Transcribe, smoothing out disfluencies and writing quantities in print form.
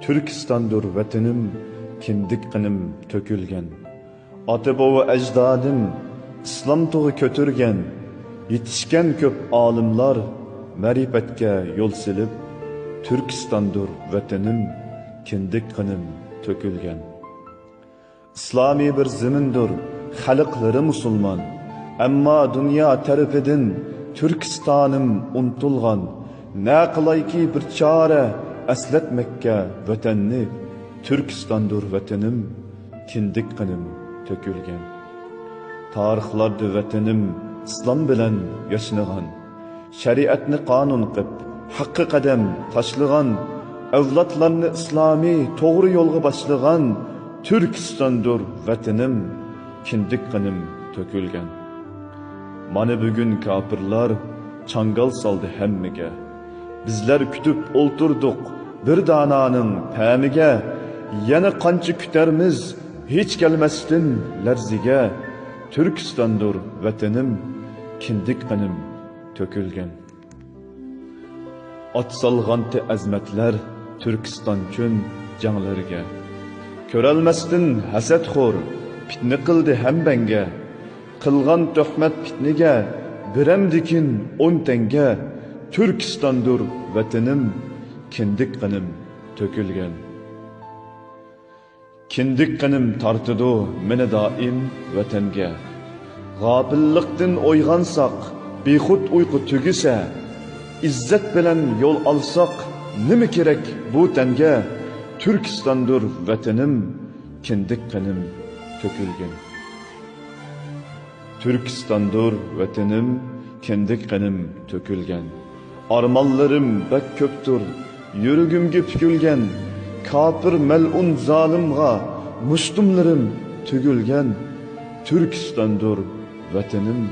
Türkistandır vatanim, kindik qanım tökülgen. Ata baba ajdadim, islom tug'i ko'tirgan. Yetishgan ko'p olimlar, ma'rifatga yo'l silib, Türkistandır vatanim, kindik qanım tökülgen. İslami bir zimindir, xalqlari musulmon. Ammo dunyo tarafidan Türkistanim unutilgan. Ne qılayki bir çare esletmekke vatanni, Türkistandır vatanim, kindik qanım tökülgen. Tarixlarda vatanim İslam bilan yashnagan, shariatni qonun qilib, haqqi qadam tashlagan, avlodlarni islomiy to'g'ri yo'lga boshlagan Türkistandır vatanim, kindik qanım tökülgen. Mana bugun kafirlar çangal saldı hemmiga. Bizler kütüp olturduk bir dananın pəmige. Yana qancha kütermiz hiç gelmestin lerzige. Türkistandır vatanim, kindik qanım tökülgen. At salğantı azmetler Türkistan üçün janglarga. Körelmestin hasadxo'r fitne qildi hembenge. Qilgan tuhmat fitnege biramdikin 10 tenge. Türkistandır vatanim, kindik qanım tökülgen. Kindik qanım tartıdı meni daim vatanga. G'afillikdan o'yg'ansak, bexud uyqu tugisa, izzat bilan yo'l alsak, nima kerak bu tanga? Türkistandır vatanim, kindik qanım tökülgen. Türkistandır vatanim, kindik qanım tökülgen. Armanlarım bek köptür, yürügümge pükülgen. Kafir melun zalimga mustumlarım tügülgen. Türkistandır vatanim,